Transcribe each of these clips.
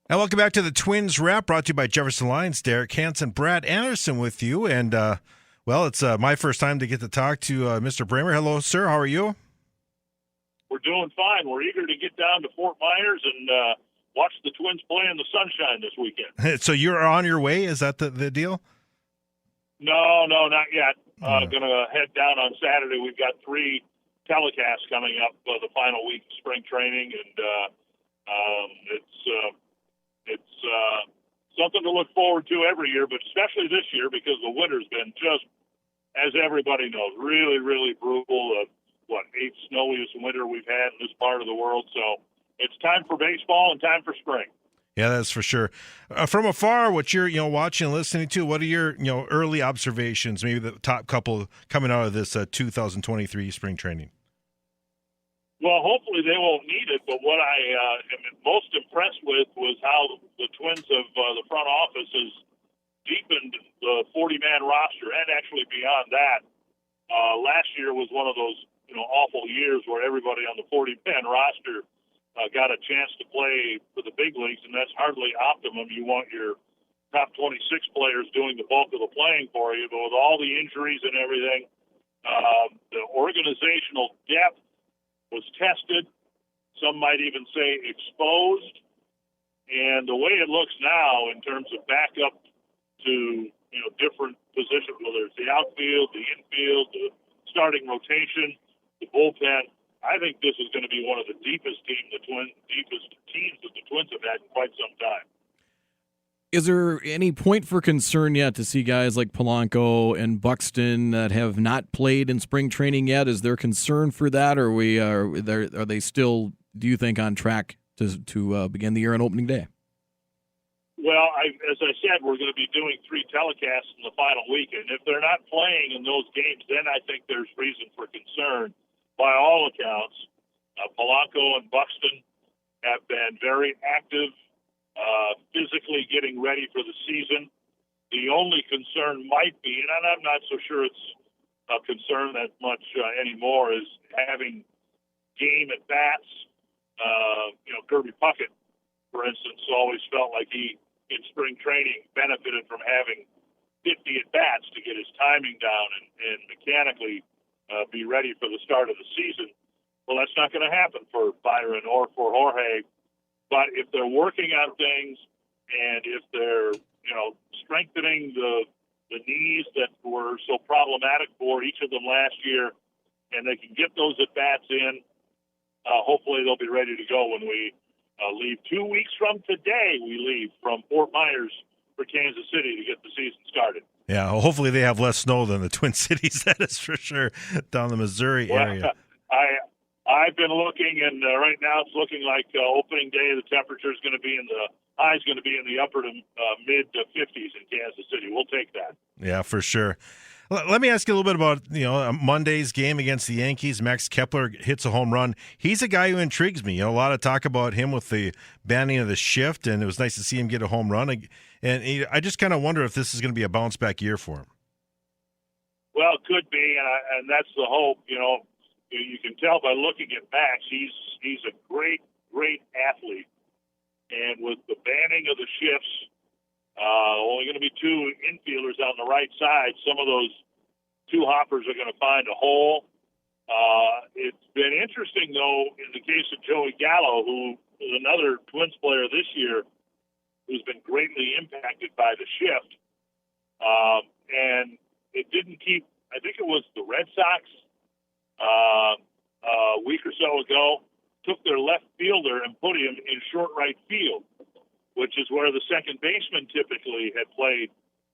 And welcome back to the Twins Wrap, brought to you by Jefferson Lions. Derek Hanson, Brad Anderson with you. And, it's my first time to get to talk to Mr. Bremer. Hello, sir. How are you? We're doing fine. We're eager to get down to Fort Myers and watch the Twins play in the sunshine this weekend. So you're on your way? Is that the deal? No, not yet. Going to head down on Saturday. We've got 3 telecasts coming up the final week of spring training, and it's something to look forward to every year, but especially this year because the winter's been just, as everybody knows, really, really brutal. 8th snowiest winter we've had in this part of the world. So it's time for baseball and time for spring. Yeah, that's for sure. From afar, what you're watching and listening to, what are your early observations? Maybe the top couple coming out of this 2023 spring training. Well, hopefully they won't need it, but what I am most impressed with was how the Twins have the front office has deepened the 40-man roster, and actually beyond that. Last year was one of those awful years where everybody on the 40-man roster got a chance to play for the big leagues, and that's hardly optimum. You want your top 26 players doing the bulk of the playing for you, but with all the injuries and everything, the organizational depth was tested. Some might even say exposed. And the way it looks now in terms of backup to different positions, whether it's the outfield, the infield, the starting rotation, the bullpen, I think this is going to be one of the deepest teams that the Twins have had in quite some time. Is there any point for concern yet to see guys like Polanco and Buxton that have not played in spring training yet? Is there concern for that, or are they still, do you think, on track to begin the year on opening day? Well, as I said, we're going to be doing 3 telecasts in the final week, and if they're not playing in those games, then I think there's reason for concern. By all accounts, Polanco and Buxton have been very active, physically getting ready for the season. The only concern might be, and I'm not so sure it's a concern that much anymore, is having game at bats. Kirby Puckett, for instance, always felt like he, in spring training, benefited from having 50 at bats to get his timing down and mechanically be ready for the start of the season. Well, that's not going to happen for Byron or for Jorge. But if they're working on things, and if they're strengthening the knees that were so problematic for each of them last year, and they can get those at bats in, hopefully they'll be ready to go when we leave. 2 weeks from today, we leave from Fort Myers for Kansas City to get the season started. Yeah, well, hopefully they have less snow than the Twin Cities, that is for sure, down the Missouri area. I've been looking, and right now it's looking like opening day, the temperature is going to be high is going to be in the upper to mid 50s in Kansas City. We'll take that. Yeah, for sure. Let me ask you a little bit about Monday's game against the Yankees. Max Kepler hits a home run. He's a guy who intrigues me. A lot of talk about him with the banning of the shift, and it was nice to see him get a home run. And I just kind of wonder if this is going to be a bounce back year for him. Well, it could be, and that's the hope. You can tell by looking at Max, he's a great athlete, and with the banning of the shifts. Only going to be 2 infielders on the right side. Some of those 2 hoppers are going to find a hole. It's been interesting, though, in the case of Joey Gallo, who is another Twins player this year who's been greatly impacted by the shift. And it didn't keep, I think it was the Red Sox a week or so ago, took their left fielder and put him in short right field, which is where the second baseman typically had played,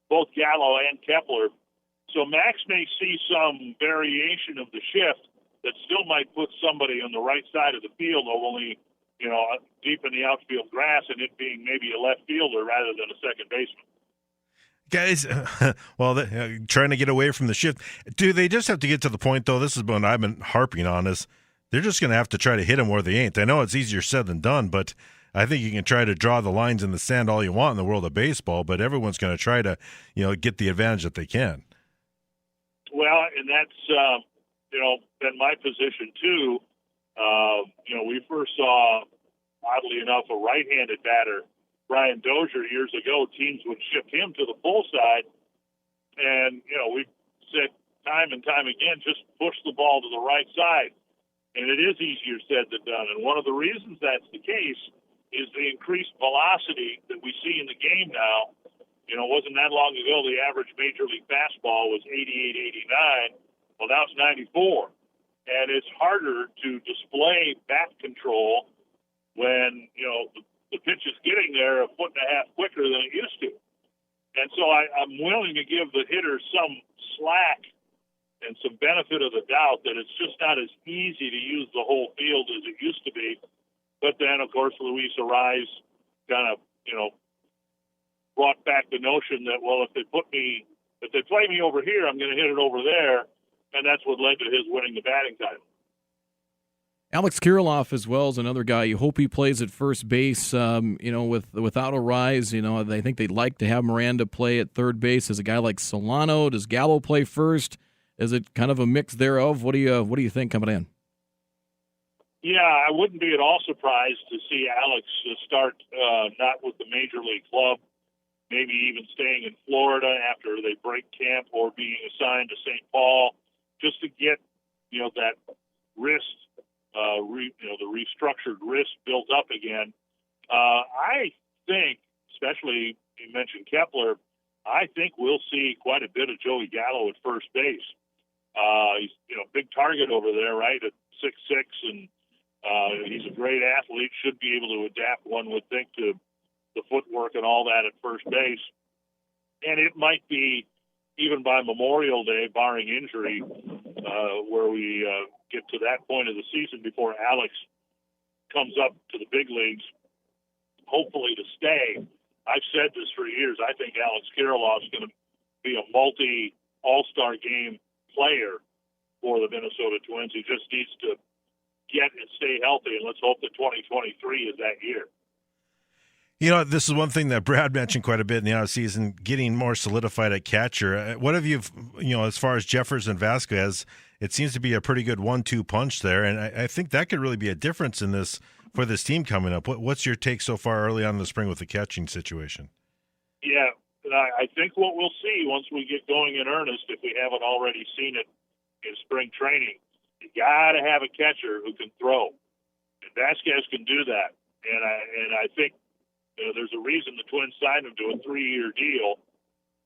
both Gallo and Kepler. So Max may see some variation of the shift that still might put somebody on the right side of the field, only, deep in the outfield grass, and it being maybe a left fielder rather than a second baseman. Guys, trying to get away from the shift. Do they just have to get to the point, though? This is what I've been harping on, is they're just going to have to try to hit them where they ain't. I know it's easier said than done, but I think you can try to draw the lines in the sand all you want in the world of baseball, but everyone's going to try to, get the advantage that they can. Well, and that's, been my position too. We first saw, oddly enough, a right-handed batter Brian Dozier years ago, teams would ship him to the pull side. And, we said time and time again, just push the ball to the right side. And it is easier said than done. And one of the reasons that's the case is the increased velocity that we see in the game now. It wasn't that long ago the average Major League fastball was 88, 89. Well, now it's 94. And it's harder to display bat control when, the pitch is getting there a foot and a half quicker than it used to. And so I'm willing to give the hitters some slack and some benefit of the doubt that it's just not as easy to use the whole field as it used to be. But then, of course, Luis Arraez kind of, brought back the notion that, well, if they play me over here, I'm going to hit it over there. And that's what led to his winning the batting title. Alex Kirilloff as well is another guy. You hope he plays at first base. Without Arraez, I think they'd like to have Miranda play at third base. As a guy like Solano, does Gallo play first? Is it kind of a mix thereof? What do you think coming in? Yeah, I wouldn't be at all surprised to see Alex start not with the major league club, maybe even staying in Florida after they break camp or being assigned to St. Paul, just to get that wrist. The restructured wrist built up again. I think, especially you mentioned Kepler, I think we'll see quite a bit of Joey Gallo at first base. He's big target over there, right, at 6'6", and he's a great athlete. Should be able to adapt, one would think, to the footwork and all that at first base. And it might be even by Memorial Day, barring injury, where we get to that point of the season before Alex comes up to the big leagues, hopefully to stay. I've said this for years. I think Alex Kirilloff is going to be a multi-all-star game player for the Minnesota Twins. He just needs to get and stay healthy, and let's hope that 2023 is that year. This is one thing that Brad mentioned quite a bit in the offseason, getting more solidified at catcher. What have you, as far as Jeffers and Vasquez, it seems to be a pretty good 1-2 punch there, and I think that could really be a difference in this for this team coming up. What's your take so far early on in the spring with the catching situation? Yeah, I think what we'll see once we get going in earnest, if we haven't already seen it in spring training, you got to have a catcher who can throw, and Vasquez can do that, and I think. There's a reason the Twins signed him to a 3-year deal,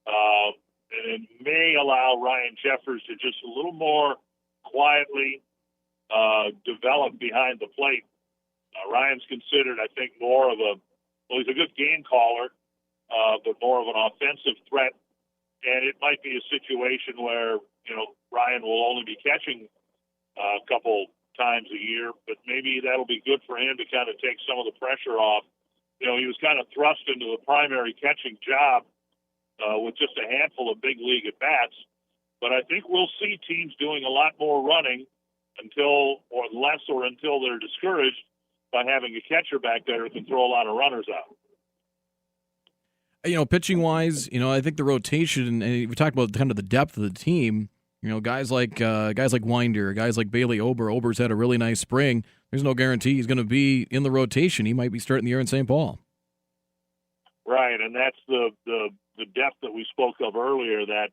and it may allow Ryan Jeffers to just a little more quietly develop behind the plate. Ryan's considered, I think, he's a good game caller, but more of an offensive threat. And it might be a situation where, Ryan will only be catching a couple times a year, but maybe that'll be good for him to kind of take some of the pressure off. He was kind of thrust into the primary catching job with just a handful of big league at-bats. But I think we'll see teams doing a lot more running until they're discouraged by having a catcher back there who can throw a lot of runners out. Pitching-wise, I think the rotation, and we talked about kind of the depth of the team. Guys like Winder, guys like Bailey Ober. Ober's had a really nice spring. There's no guarantee he's going to be in the rotation. He might be starting the year in St. Paul. Right, and that's the depth that we spoke of earlier. That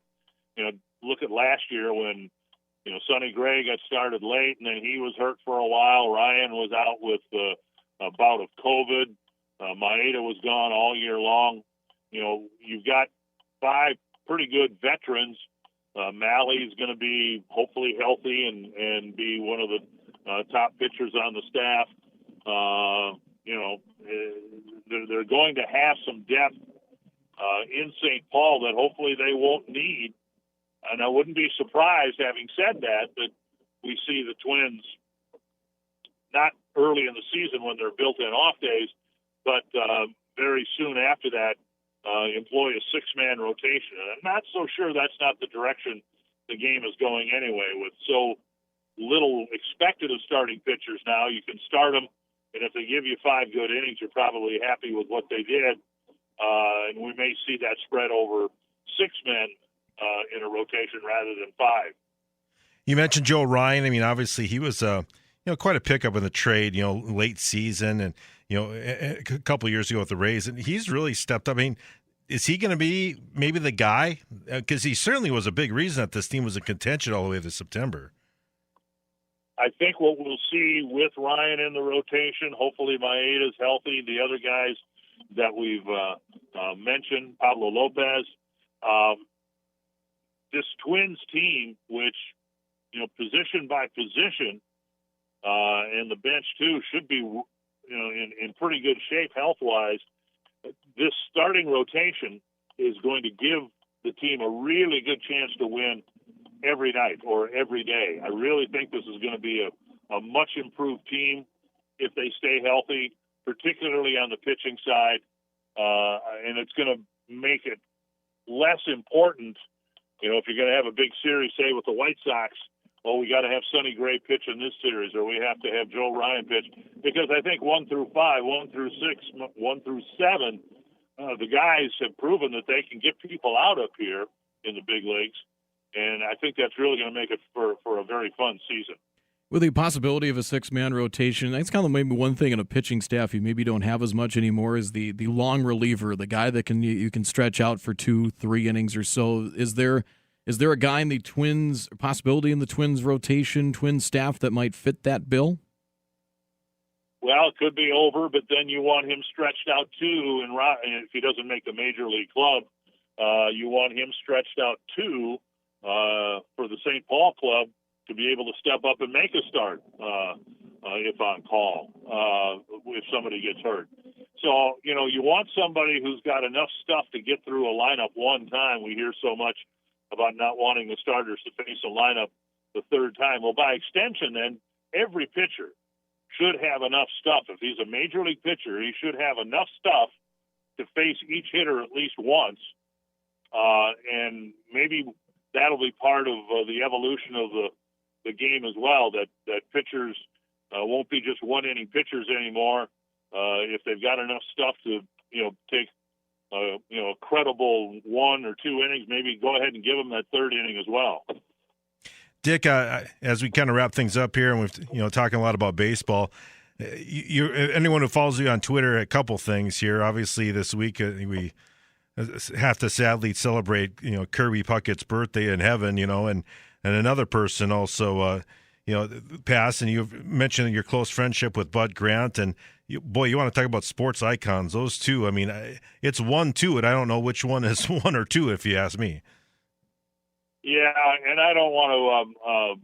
look at last year when Sonny Gray got started late, and then he was hurt for a while. Ryan was out with a bout of COVID. Maeda was gone all year long. You've got 5 pretty good veterans. Malley's going to be hopefully healthy and be one of the top pitchers on the staff. They're going to have some depth in St. Paul that hopefully they won't need. And I wouldn't be surprised, having said that we see the Twins not early in the season when they're built-in off days, but very soon after that, employ a 6-man rotation. And I'm not so sure that's not the direction the game is going anyway. With so little expected of starting pitchers now, you can start them, and if they give you 5 good innings, you're probably happy with what they did. And we may see that spread over 6 men in a rotation rather than 5. You mentioned Joe Ryan. I mean, obviously he was quite a pickup in the trade, late season, and a couple of years ago with the Rays, and he's really stepped up. I mean, is he going to be maybe the guy? Because he certainly was a big reason that this team was in contention all the way to September. I think what we'll see with Ryan in the rotation, hopefully Maeda's healthy, the other guys that we've mentioned, Pablo Lopez, this Twins team, which, position by position, and the bench too, should be, in pretty good shape health-wise. This starting rotation is going to give the team a really good chance to win every night or every day. I really think this is going to be a much improved team if they stay healthy, particularly on the pitching side. And it's going to make it less important, if you're going to have a big series, say with the White Sox, we got to have Sonny Gray pitch in this series, or we have to have Joe Ryan pitch. Because I think 1 through 5, 1 through 6, 1 through 7, the guys have proven that they can get people out up here in the big leagues. And I think that's really going to make it for a very fun season. With the possibility of a 6-man rotation, that's kind of maybe one thing in a pitching staff you maybe don't have as much anymore is the long reliever, the guy that you can stretch out for 2-3 innings or so. Is there a guy in the Twins, possibility in the Twins rotation, Twins staff that might fit that bill? Well, it could be over, but then you want him stretched out too. And if he doesn't make the major league club, you want him stretched out too for the St. Paul club to be able to step up and make a start if on call, if somebody gets hurt. So, you want somebody who's got enough stuff to get through a lineup one time. We hear so much about not wanting the starters to face a lineup the third time. Well, by extension, then, every pitcher should have enough stuff. If he's a major league pitcher, he should have enough stuff to face each hitter at least once. And maybe that'll be part of the evolution of the game as well, that pitchers won't be just one-inning pitchers anymore. If they've got enough stuff to, take a credible 1 or 2 innings, maybe go ahead and give them that third inning as well. Dick, as we kind of wrap things up here, and we've talking a lot about baseball, anyone who follows you on Twitter, a couple things here. Obviously, this week we have to sadly celebrate Kirby Puckett's birthday in heaven, and another person also passed. And you've mentioned your close friendship with Bud Grant, and you want to talk about sports icons. Those two, I mean, it's 1, 2, and I don't know which one is 1 or 2 if you ask me. Yeah, and I don't want to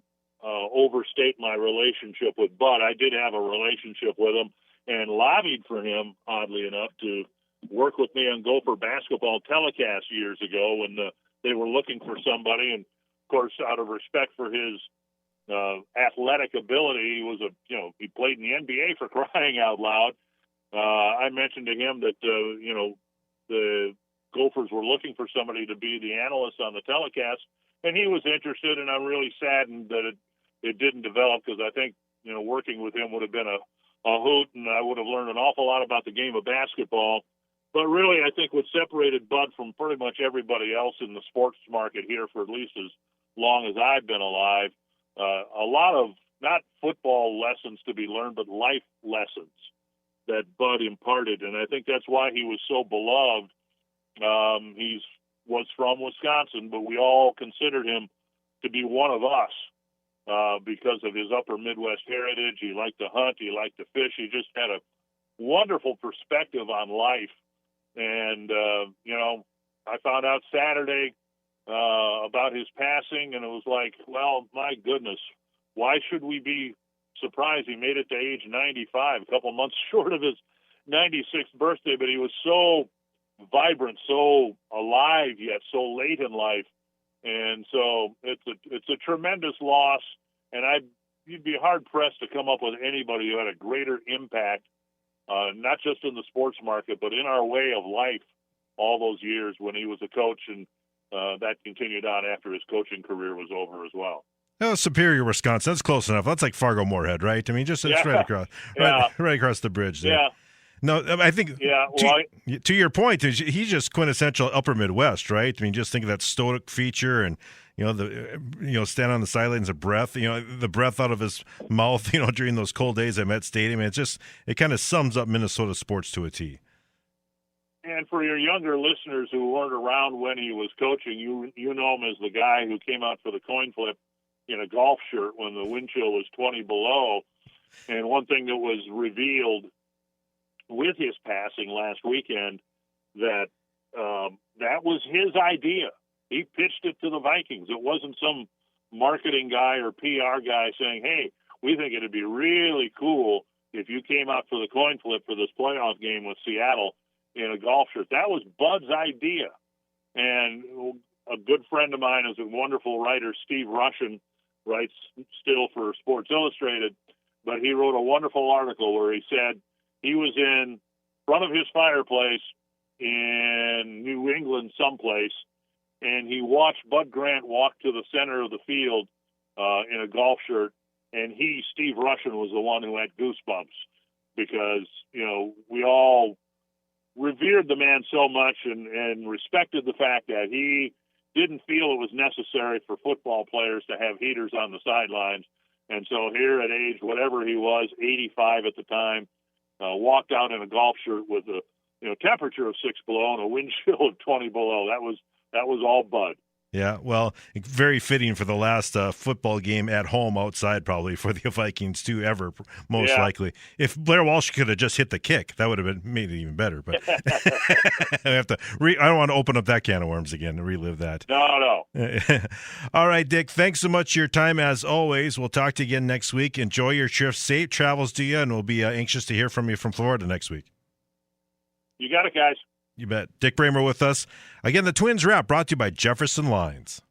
overstate my relationship with Bud. I did have a relationship with him and lobbied for him, oddly enough, to work with me on Gopher basketball telecast years ago when they were looking for somebody. And, of course, out of respect for his athletic ability, he played in the NBA for crying out loud. I mentioned to him that, the Gophers were looking for somebody to be the analyst on the telecast. And he was interested, and I'm really saddened that it didn't develop because I think, working with him would have been a hoot, and I would have learned an awful lot about the game of basketball. But really, I think what separated Bud from pretty much everybody else in the sports market here for at least as long as I've been alive, a lot of not football lessons to be learned, but life lessons that Bud imparted. And I think that's why he was so beloved. He was from Wisconsin, but we all considered him to be one of us because of his upper Midwest heritage. He liked to hunt. He liked to fish. He just had a wonderful perspective on life. And, I found out Saturday about his passing, and it was like, well, my goodness, why should we be surprised? He made it to age 95, a couple months short of his 96th birthday, but he was so vibrant, so alive, yet so late in life. And so it's a tremendous loss, and you'd be hard-pressed to come up with anybody who had a greater impact, not just in the sports market, but in our way of life all those years when he was a coach, and that continued on after his coaching career was over as well. Oh, Superior, Wisconsin. That's close enough. That's like Fargo Moorhead, right? I mean, just it's right across, right across the bridge there. Yeah. No, I think. Yeah, well, to your point, he's just quintessential Upper Midwest, right? I mean, just think of that stoic feature, and stand on the sidelines of breath. The breath out of his mouth. During those cold days at Met Stadium. It kind of sums up Minnesota sports to a T. And for your younger listeners who weren't around when he was coaching, you know him as the guy who came out for the coin flip in a golf shirt when the wind chill was 20 below. And one thing that was revealed with his passing last weekend, that was his idea. He pitched it to the Vikings. It wasn't some marketing guy or PR guy saying, hey, we think it'd be really cool if you came out for the coin flip for this playoff game with Seattle in a golf shirt. That was Bud's idea. And a good friend of mine is a wonderful writer, Steve Russian, writes still for Sports Illustrated, but he wrote a wonderful article where he said he was in front of his fireplace in New England someplace, and he watched Bud Grant walk to the center of the field in a golf shirt, and Steve Russian, was the one who had goosebumps because, we all revered the man so much and respected the fact that he didn't feel it was necessary for football players to have heaters on the sidelines. And so here at age, whatever he was, 85 at the time, walked out in a golf shirt with a temperature of 6 below and a wind chill of 20 below. That was all Bud. Yeah, well, very fitting for the last football game at home outside, probably for the Vikings too, ever, most likely. If Blair Walsh could have just hit the kick, that would have made it even better. But I don't want to open up that can of worms again and relive that. No. All right, Dick, thanks so much for your time as always. We'll talk to you again next week. Enjoy your trip. Safe travels to you, and we'll be anxious to hear from you from Florida next week. You got it, guys. You bet. Dick Bremer with us. Again, the Twins Wrap brought to you by Jefferson Lines.